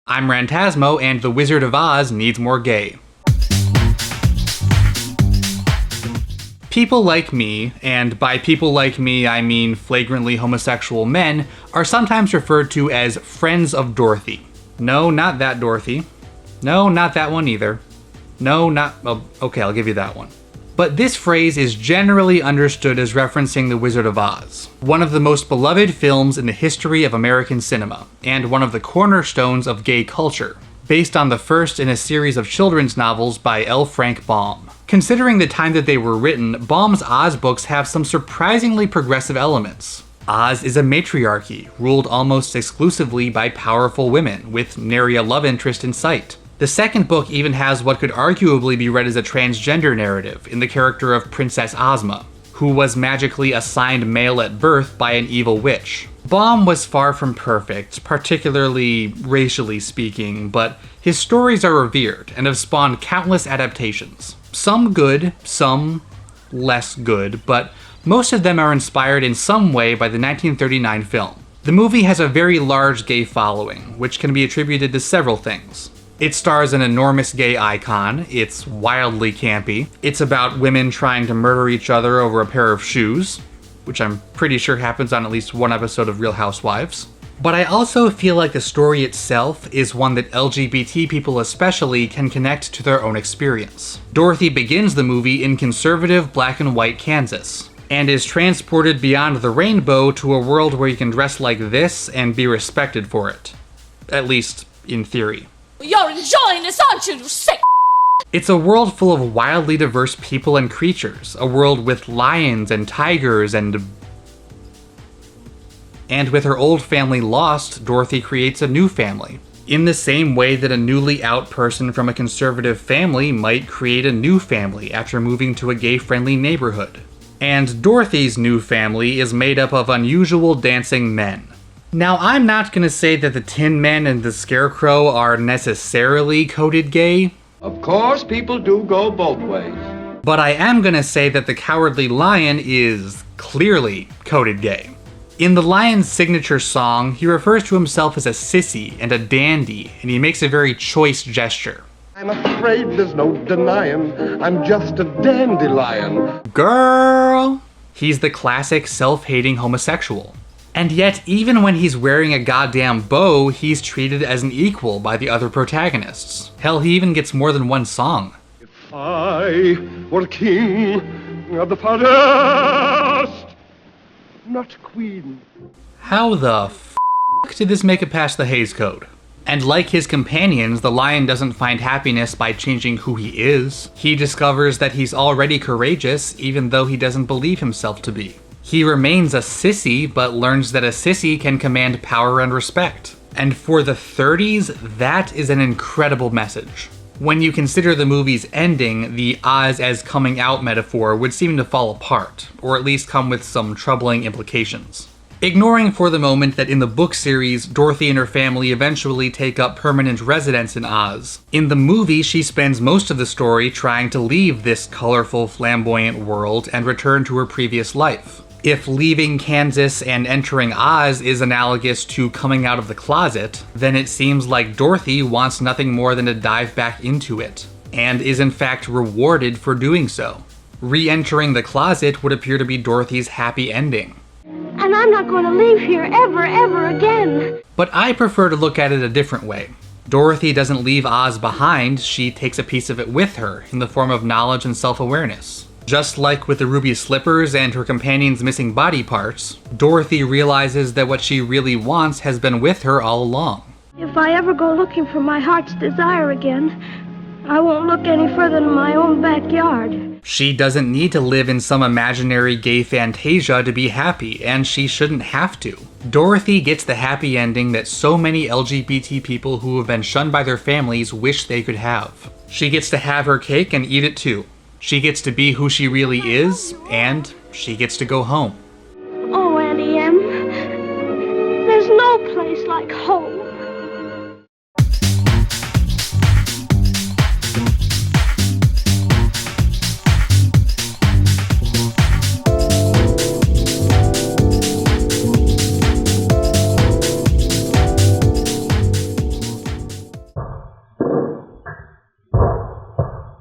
I'm Rantasmo, and The Wizard of Oz needs more gay. People like me, and by people like me I mean flagrantly homosexual men, are sometimes referred to as friends of Dorothy. No, not that Dorothy. No, not that one either. No, not... oh, okay, I'll give you that one. But this phrase is generally understood as referencing The Wizard of Oz, one of the most beloved films in the history of American cinema, and one of the cornerstones of gay culture, based on the first in a series of children's novels by L. Frank Baum. Considering the time that they were written, Baum's Oz books have some surprisingly progressive elements. Oz is a matriarchy, ruled almost exclusively by powerful women, with nary a love interest in sight. The second book even has what could arguably be read as a transgender narrative in the character of Princess Ozma, who was magically assigned male at birth by an evil witch. Baum was far from perfect, particularly racially speaking, but his stories are revered and have spawned countless adaptations. Some good, some less good, but most of them are inspired in some way by the 1939 film. The movie has a very large gay following, which can be attributed to several things. It stars an enormous gay icon, it's wildly campy, it's about women trying to murder each other over a pair of shoes, which I'm pretty sure happens on at least one episode of Real Housewives. But I also feel like the story itself is one that LGBT people especially can connect to their own experience. Dorothy begins the movie in conservative black and white Kansas, and is transported beyond the rainbow to a world where you can dress like this and be respected for it. At least, in theory. You're enjoying this, aren't you, you sick? It's a world full of wildly diverse people and creatures, a world with lions and tigers and with her old family lost, Dorothy creates a new family. In the same way that a newly out person from a conservative family might create a new family after moving to a gay-friendly neighborhood. And Dorothy's new family is made up of unusual dancing men. Now, I'm not gonna say that the Tin Man and the Scarecrow are necessarily coded gay. Of course, people do go both ways. But I am gonna say that the Cowardly Lion is clearly coded gay. In the lion's signature song, he refers to himself as a sissy and a dandy, and he makes a very choice gesture. I'm afraid there's no denying, I'm just a dandelion. Girl! He's the classic self-hating homosexual. And yet, even when he's wearing a goddamn bow, he's treated as an equal by the other protagonists. Hell, he even gets more than one song. If I were king of the forest, not queen. How the f*** did this make it past the Hays Code? And like his companions, the lion doesn't find happiness by changing who he is. He discovers that he's already courageous, even though he doesn't believe himself to be. He remains a sissy, but learns that a sissy can command power and respect. And for the 30s, that is an incredible message. When you consider the movie's ending, the Oz as coming out metaphor would seem to fall apart, or at least come with some troubling implications. Ignoring for the moment that in the book series, Dorothy and her family eventually take up permanent residence in Oz. In the movie, she spends most of the story trying to leave this colorful, flamboyant world and return to her previous life. If leaving Kansas and entering Oz is analogous to coming out of the closet, then it seems like Dorothy wants nothing more than to dive back into it, and is in fact rewarded for doing so. Re-entering the closet would appear to be Dorothy's happy ending. And I'm not going to leave here ever again. But I prefer to look at it a different way. Dorothy doesn't leave Oz behind, she takes a piece of it with her in the form of knowledge and self-awareness. Just like with the ruby slippers and her companion's missing body parts, Dorothy realizes that what she really wants has been with her all along. If I ever go looking for my heart's desire again, I won't look any further than my own backyard. She doesn't need to live in some imaginary gay fantasia to be happy, and she shouldn't have to. Dorothy gets the happy ending that so many LGBT people who have been shunned by their families wish they could have. She gets to have her cake and eat it too. She gets to be who she really is, and she gets to go home.